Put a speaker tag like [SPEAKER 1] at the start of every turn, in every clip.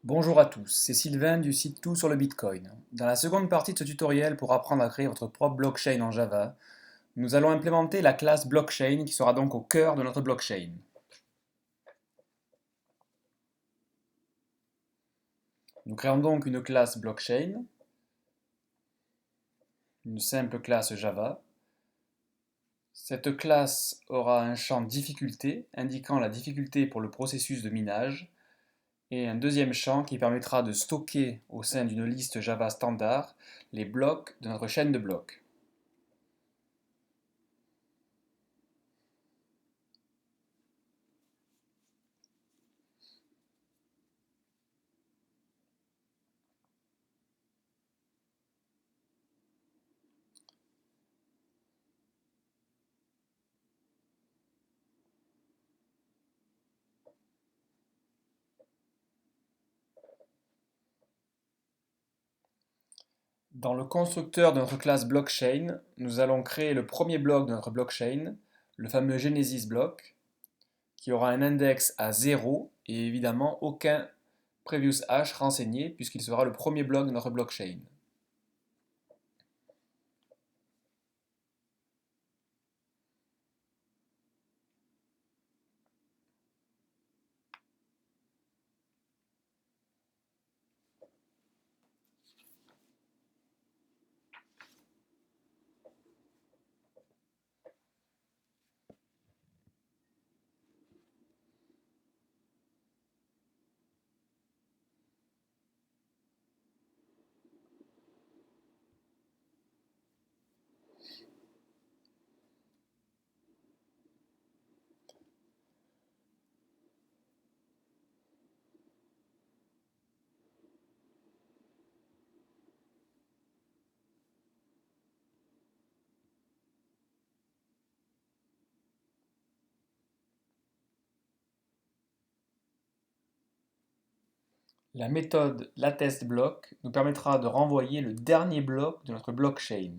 [SPEAKER 1] Bonjour à tous, c'est Sylvain du site Tout sur le Bitcoin. Dans la seconde partie de ce tutoriel pour apprendre à créer votre propre blockchain en Java, nous allons implémenter la classe blockchain qui sera donc au cœur de notre blockchain. Nous créons donc une classe blockchain, une simple classe Java. Cette classe aura un champ difficulté indiquant la difficulté pour le processus de minage et un deuxième champ qui permettra de stocker au sein d'une liste Java standard les blocs de notre chaîne de blocs. Dans le constructeur de notre classe blockchain, nous allons créer le premier bloc de notre blockchain, le fameux Genesis block, qui aura un index à 0 et évidemment aucun previous hash renseigné puisqu'il sera le premier bloc de notre blockchain. La méthode latestBlock nous permettra de renvoyer le dernier bloc de notre blockchain.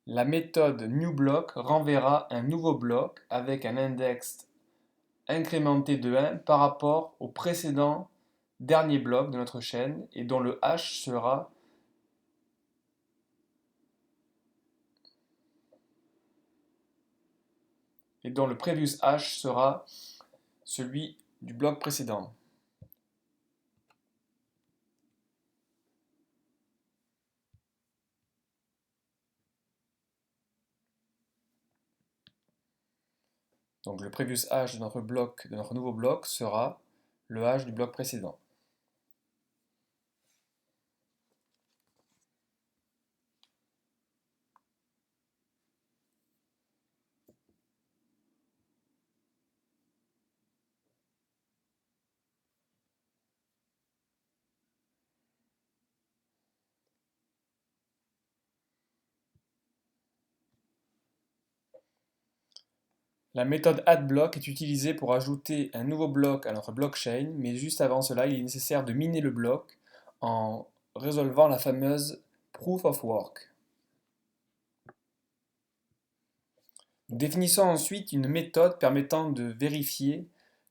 [SPEAKER 1] La méthode newBlock renverra un nouveau bloc avec un index incrémenté de 1 par rapport au précédent dernier bloc de notre chaîne et dont le hash sera et dont le previous hash sera celui du bloc précédent. Donc le previous hash de notre bloc, de notre nouveau bloc sera le hash du bloc précédent. La méthode addBlock est utilisée pour ajouter un nouveau bloc à notre blockchain, mais juste avant cela, il est nécessaire de miner le bloc en résolvant la fameuse Proof of Work. Nous définissons ensuite une méthode permettant de vérifier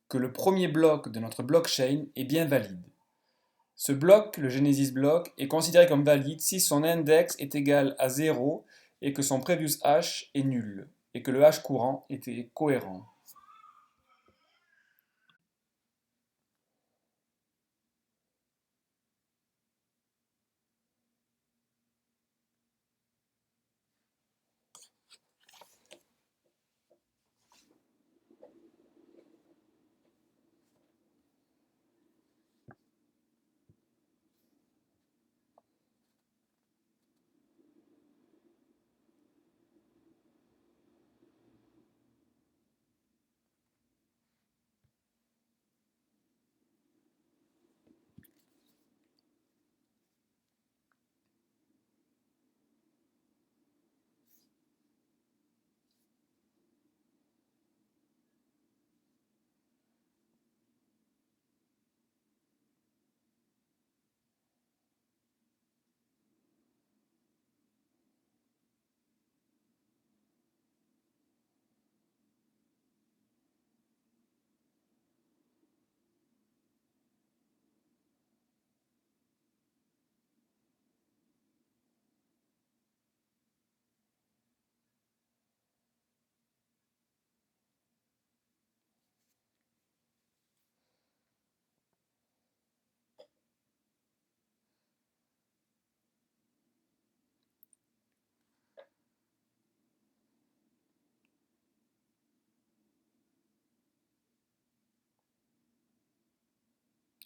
[SPEAKER 1] que le premier bloc de notre blockchain est bien valide. Ce bloc, le Genesis block, est considéré comme valide si son index est égal à 0 et que son previous hash est nul, et que le hash courant est cohérent.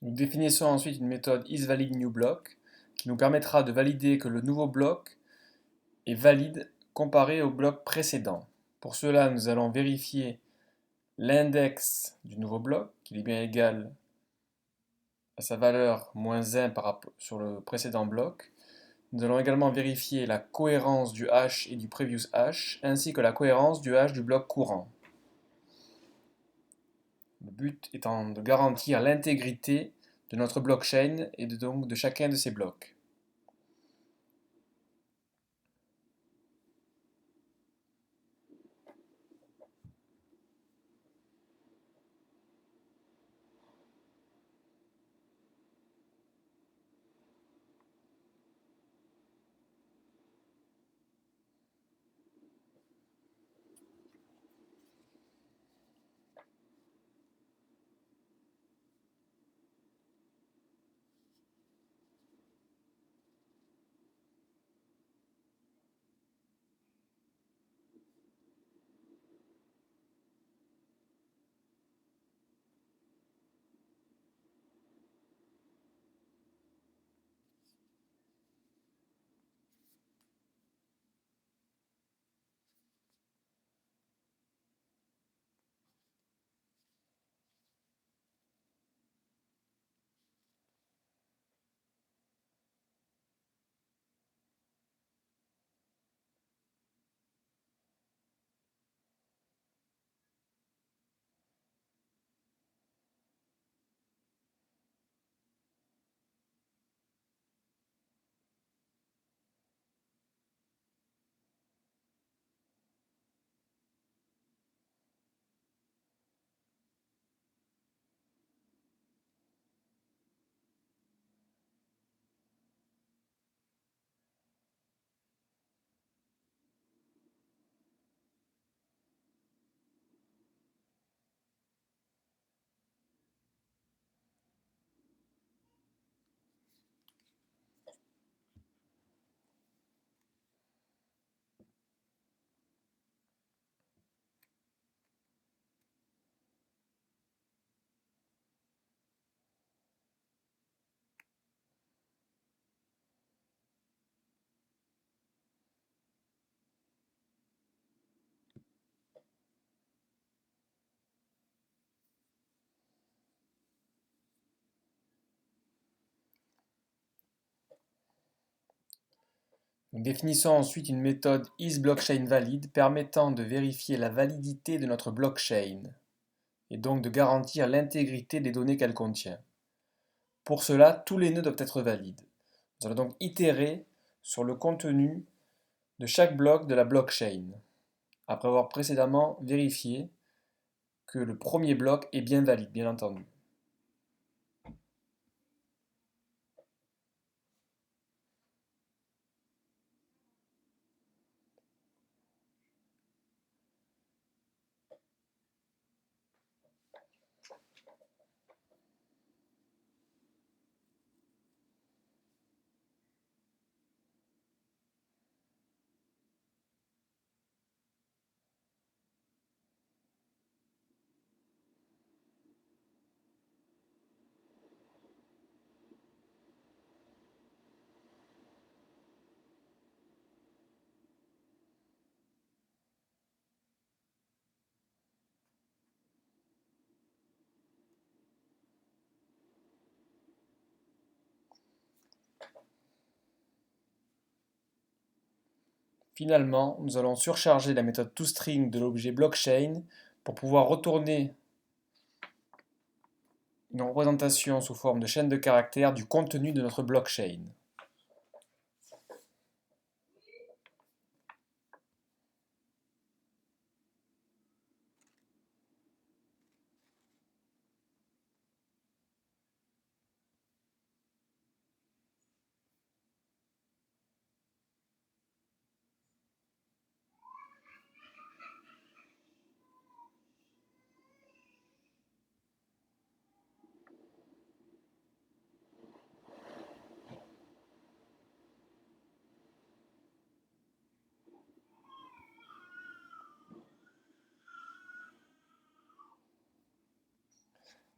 [SPEAKER 1] Nous définissons ensuite une méthode isValidNewBlock qui nous permettra de valider que le nouveau bloc est valide comparé au bloc précédent. Pour cela, nous allons vérifier l'index du nouveau bloc, qu'il est bien égal à sa valeur moins 1 sur le précédent bloc. Nous allons également vérifier la cohérence du hash et du previous hash, ainsi que la cohérence du hash du bloc courant. Le but étant de garantir l'intégrité de notre blockchain et donc de chacun de ces blocs. Nous définissons ensuite une méthode isBlockchainValid permettant de vérifier la validité de notre blockchain et donc de garantir l'intégrité des données qu'elle contient. Pour cela, tous les nœuds doivent être valides. Nous allons donc itérer sur le contenu de chaque bloc de la blockchain, après avoir précédemment vérifié que le premier bloc est bien valide, bien entendu. Finalement, nous allons surcharger la méthode toString de l'objet blockchain pour pouvoir retourner une représentation sous forme de chaîne de caractères du contenu de notre blockchain.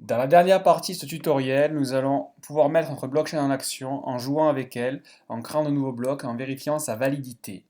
[SPEAKER 1] Dans la dernière partie de ce tutoriel, nous allons pouvoir mettre notre blockchain en action en jouant avec elle, en créant de nouveaux blocs et en vérifiant sa validité.